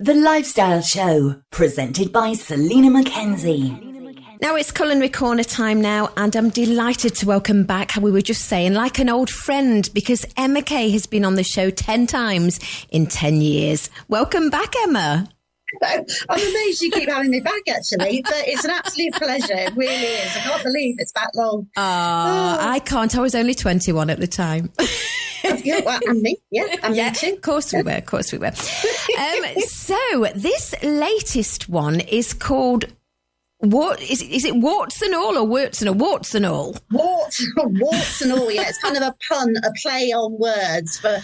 The Lifestyle Show, presented by Selina MacKenzie. Now it's Culinary Corner time now, and I'm delighted to welcome back, how we were just saying, like an old friend, because Emma Kay has been on the show 10 times in 10 years. Welcome back, Emma. I'm amazed you keep having me back, actually, but it's an absolute pleasure. It really is. I can't believe it's that long. I can't. I was only 21 at the time. Yeah, well, and me. Yeah, and me too. Of course we were. So this latest one is called... What is it? Warts and all, or Wortes and all? Warts and all. Warts and all. Yeah, it's kind of a pun, a play on words for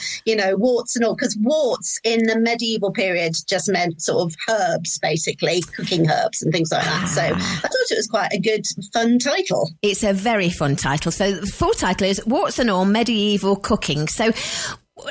warts and all. Because warts in the medieval period just meant sort of herbs, basically cooking herbs and things like that. So I thought it was quite a good, fun title. It's a very fun title. So the full title is Warts and All Medieval Cooking. So,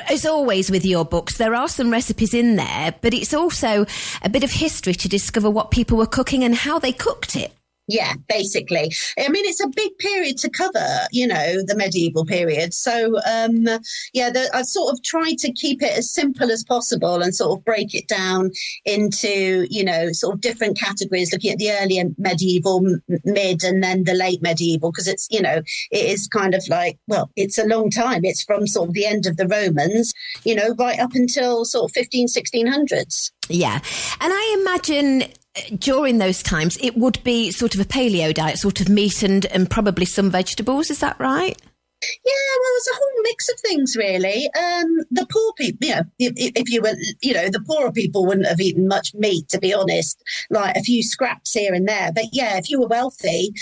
as always with your books, there are some recipes in there, but it's also a bit of history to discover what people were cooking and how they cooked it. Yeah, basically. I mean, it's a big period to cover, the medieval period. So, I've sort of tried to keep it as simple as possible and sort of break it down into, sort of different categories, looking at the early medieval, mid, and then the late medieval, because it's, it is kind of like, well, it's a long time. It's from sort of the end of the Romans, right up until sort of 1600s. Yeah. And I imagine during those times, it would be sort of a paleo diet, sort of meat and probably some vegetables. Is that right? Yeah, well, it's a whole mix of things, really. The poor people, if you were, the poorer people wouldn't have eaten much meat, to be honest, like a few scraps here and there. But yeah, if you were wealthy,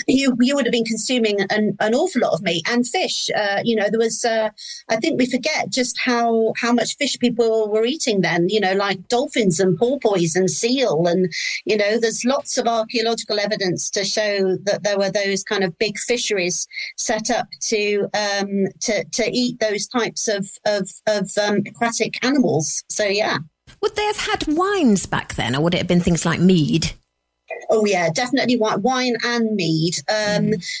you would have been consuming an awful lot of meat and fish. There was, I think we forget just how much fish people were eating then, like dolphins and porpoise and seal. And, there's lots of archaeological evidence to show that there were those kind of big fisheries set up to eat those types of aquatic animals. So, yeah. Would they have had wines back then, or would it have been things like mead? Oh, yeah, definitely wine and mead.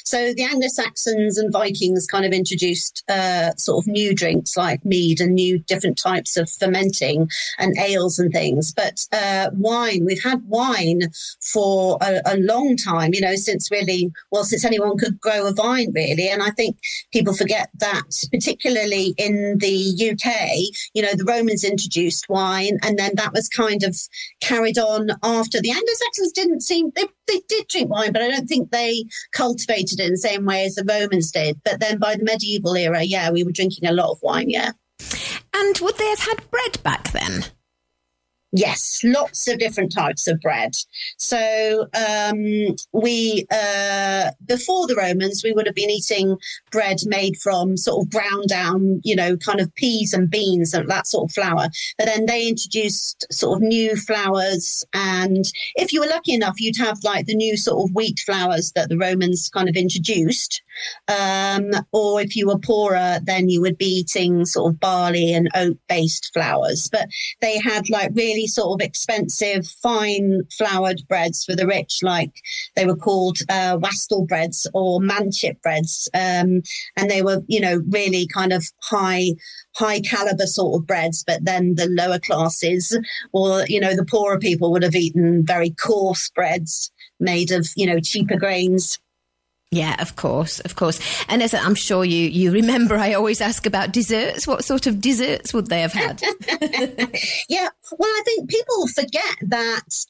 So the Anglo-Saxons and Vikings kind of introduced sort of new drinks like mead and new different types of fermenting and ales and things. But wine, we've had wine for a long time, since anyone could grow a vine, really. And I think people forget that, particularly in the UK, the Romans introduced wine, and then that was kind of carried on after. The Anglo-Saxons they did drink wine, but I don't think they cultivated it in the same way as the Romans did. But then by the medieval era, yeah, we were drinking a lot of wine, yeah. And would they have had bread back then? Yes, lots of different types of bread. So we before the Romans, we would have been eating bread made from sort of ground down, kind of peas and beans and that sort of flour. But then they introduced sort of new flours. And if you were lucky enough, you'd have like the new sort of wheat flours that the Romans kind of introduced. Or if you were poorer, then you would be eating sort of barley and oat-based flours. But they had like really sort of expensive, fine floured breads for the rich, like they were called wastel breads or manchip breads. And they were, really kind of high caliber sort of breads. But then the lower classes or, the poorer people would have eaten very coarse breads made of, cheaper grains. Yeah, of course. And as I'm sure you remember, I always ask about desserts. What sort of desserts would they have had? Yeah, well, I think people forget that,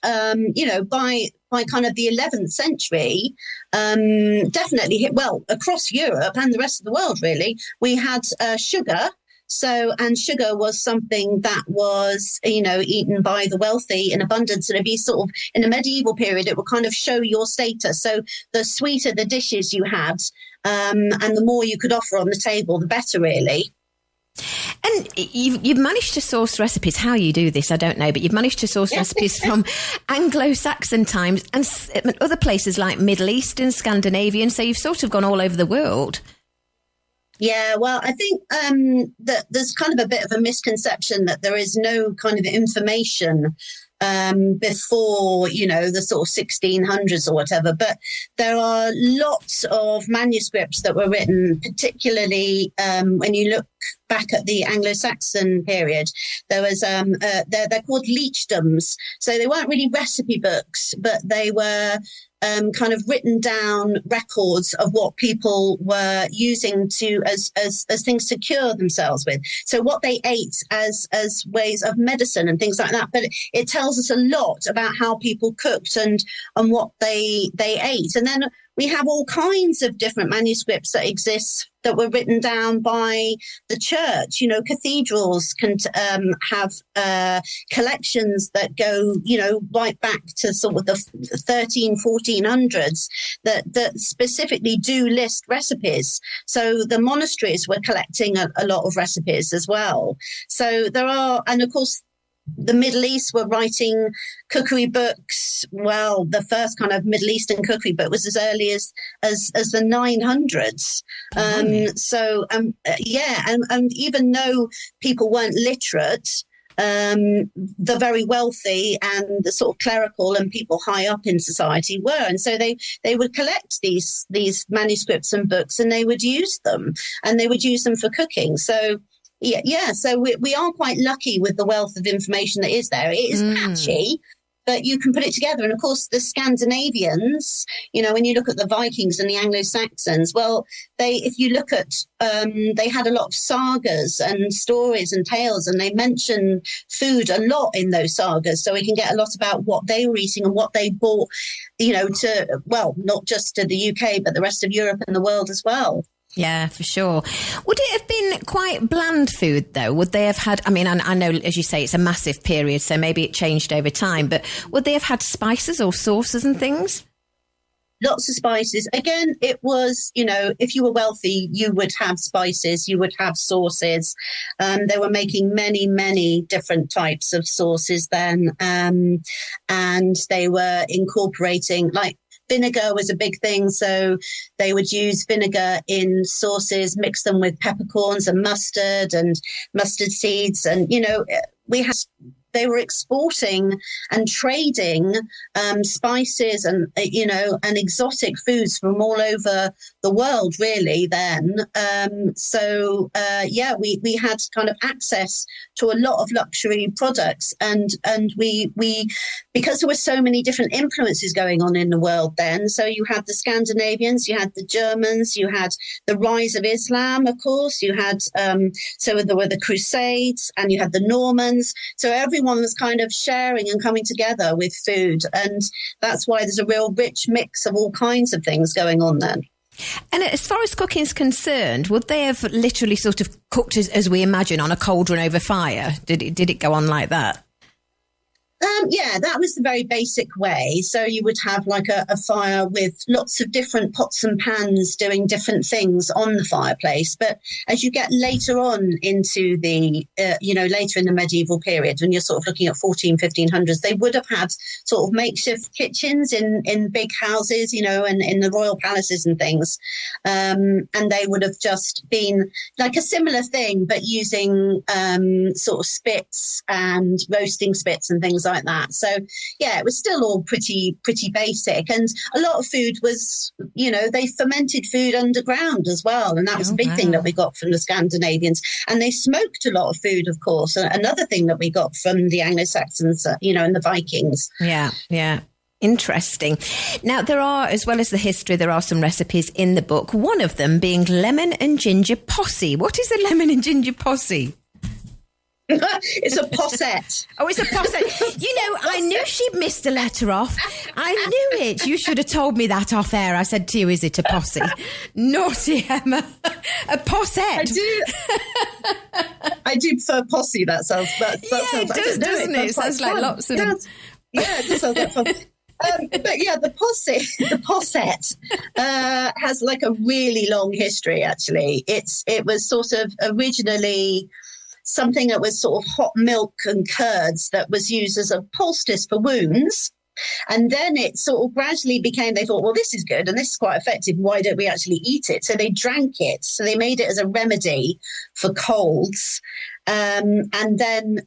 by kind of the 11th century, definitely, across Europe and the rest of the world, really, we had sugar. So, and sugar was something that was, eaten by the wealthy in abundance. And it'd be sort of in the medieval period, it would kind of show your status. So the sweeter the dishes you had, and the more you could offer on the table, the better, really. And you've managed to source recipes. How you do this, I don't know, but you've managed to source recipes from Anglo-Saxon times and other places like Middle Eastern, Scandinavian. So you've sort of gone all over the world. Yeah, well, I think that there's kind of a bit of a misconception that there is no kind of information before, the sort of 1600s or whatever. But there are lots of manuscripts that were written, particularly when you look back at the Anglo-Saxon period. There was they're called leechdoms, so they weren't really recipe books, but they were kind of written down records of what people were using to as things to cure themselves with. So what they ate as ways of medicine and things like that. But it tells us a lot about how people cooked and what they ate. And then we have all kinds of different manuscripts that exist that were written down by the church. Cathedrals can have collections that go, right back to sort of the 1400s that specifically do list recipes. So the monasteries were collecting a lot of recipes as well. So there are, and of course, the Middle East were writing cookery books. Well, the first kind of Middle Eastern cookery book was as early as the 900s. And even though people weren't literate, the very wealthy and the sort of clerical and people high up in society were, and so they would collect these manuscripts and books, and they would use them, for cooking. So. Yeah. So we are quite lucky with the wealth of information that is there. It is patchy, but you can put it together. And of course, the Scandinavians, when you look at the Vikings and the Anglo-Saxons, well, if you look at, they had a lot of sagas and stories and tales, and they mention food a lot in those sagas. So we can get a lot about what they were eating and what they brought, not just to the UK, but the rest of Europe and the world as well. Yeah, for sure. Would it have been quite bland food, though? Would they have had, I know, as you say, it's a massive period, so maybe it changed over time, but would they have had spices or sauces and things? Lots of spices. Again, it was, if you were wealthy, you would have spices, you would have sauces. They were making many, many different types of sauces then. And they were incorporating, vinegar was a big thing, so they would use vinegar in sauces, mix them with peppercorns and mustard seeds, and they were exporting and trading spices and and exotic foods from all over the world, really. Then, we had kind of access to a lot of luxury products, and we because there were so many different influences going on in the world then. So you had the Scandinavians, you had the Germans, you had the rise of Islam, of course. You had so there were the Crusades, and you had the Normans. So everyone was kind of sharing and coming together with food, and that's why there's a real rich mix of all kinds of things going on then. And as far as cooking is concerned, would they have literally sort of cooked as we imagine on a cauldron over fire? Did it go on like that? That was the very basic way. So you would have like a fire with lots of different pots and pans doing different things on the fireplace. But as you get later on into the, later in the medieval period, when you're sort of looking at 1500s, they would have had sort of makeshift kitchens in big houses, and in the royal palaces and things. And they would have just been like a similar thing, but using sort of spits and roasting spits and things like that. So it was still all pretty basic, and a lot of food was, they fermented food underground as well, and that was a big thing that we got from the Scandinavians. And they smoked a lot of food, of course. Another thing that we got from the Anglo-Saxons, and the Vikings. Yeah. Interesting. Now, there are, as well as the history, there are some recipes in the book, one of them being lemon and ginger posse. What is a lemon and ginger posse? It's a posset. Oh, it's a posset. I knew she'd missed a letter off. I knew it. You should have told me that off air. I said to you, is it a posse? Naughty Emma. A posset. I do prefer posse. That sounds it does, doesn't it? It sounds like lots of them. Yeah, it does sound like fun. But the posset has like a really long history, actually. It was sort of originally something that was sort of hot milk and curds that was used as a poultice for wounds. And then it sort of gradually became, they thought, well, this is good and this is quite effective. Why don't we actually eat it? So they drank it. So they made it as a remedy for colds. And then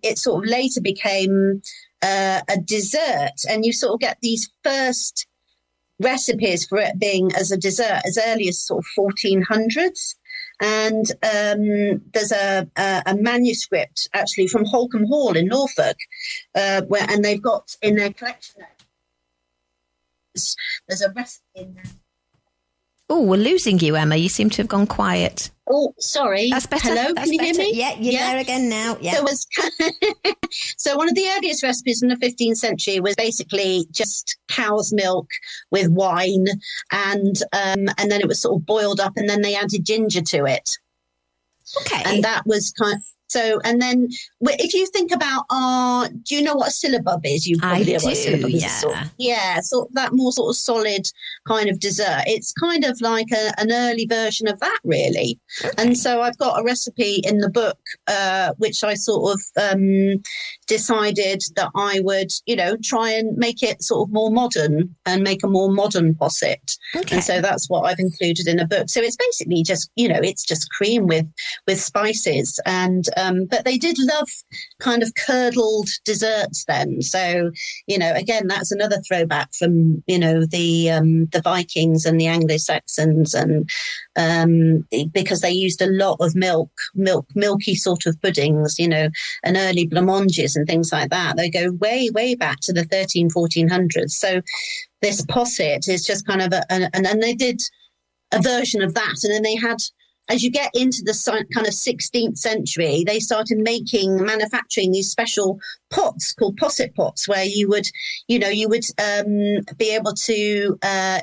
it sort of later became a dessert, and you sort of get these first recipes for it being as a dessert as early as sort of 1400s. And there's a manuscript actually from Holcombe Hall in Norfolk, and they've got in their collection. There's a recipe in there. Oh, we're losing you, Emma. You seem to have gone quiet. Oh, sorry. That's better. Hello, That's can you better. hear me? Yeah, you're there again now. Yeah. So one of the earliest recipes in the 15th century was basically just cow's milk with wine, and then it was sort of boiled up, and then they added ginger to it. Okay. And that was so, and then if you think about do you know what a syllabub is? You probably know what a syllabub is. So that more sort of solid kind of dessert. It's kind of like an early version of that, really. Okay. And so I've got a recipe in the book, which I sort of decided that I would, try and make it sort of more modern and make a more modern posset. Okay. And so that's what I've included in a book. So it's basically just, it's just cream with spices and. But they did love kind of curdled desserts then. So, again, that's another throwback from, the Vikings and the Anglo-Saxons, and because they used a lot of milky sort of puddings, and early blancmanges and things like that. They go way, way back to the 1400s. So this posset is just kind of and they did a version of that. And then they had, as you get into the kind of 16th century, they started manufacturing these special pots called posset pots, where you would be able to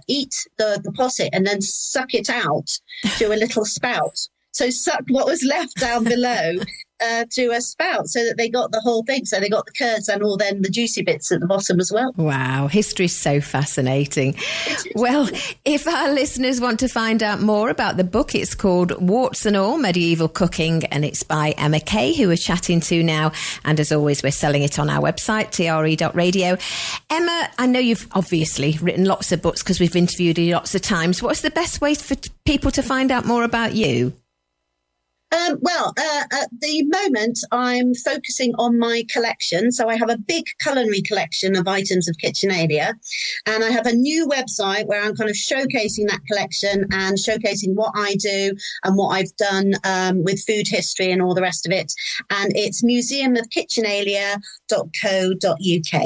eat the posset and then suck it out through a little spout. So suck what was left down below to a spout, so that they got the whole thing. So they got the curds and all then the juicy bits at the bottom as well. Wow, history's so fascinating. Well, if our listeners want to find out more about the book, it's called Wortes and All, Medieval Cooking, and it's by Emma Kay, who we're chatting to now. And as always, we're selling it on our website, TRE.radio. Emma, I know you've obviously written lots of books because we've interviewed you lots of times. What's the best way for people to find out more about you? At the moment, I'm focusing on my collection. So I have a big culinary collection of items of Kitchenalia, and I have a new website where I'm kind of showcasing that collection and showcasing what I do and what I've done with food history and all the rest of it. And it's museumofkitchenalia.co.uk.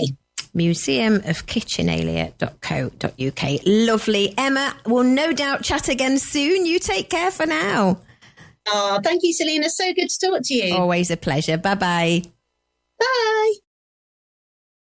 museumofkitchenalia.co.uk. Lovely. Emma, we'll no doubt chat again soon. You take care for now. Oh, thank you, Selina. So good to talk to you. Always a pleasure. Bye-bye. Bye.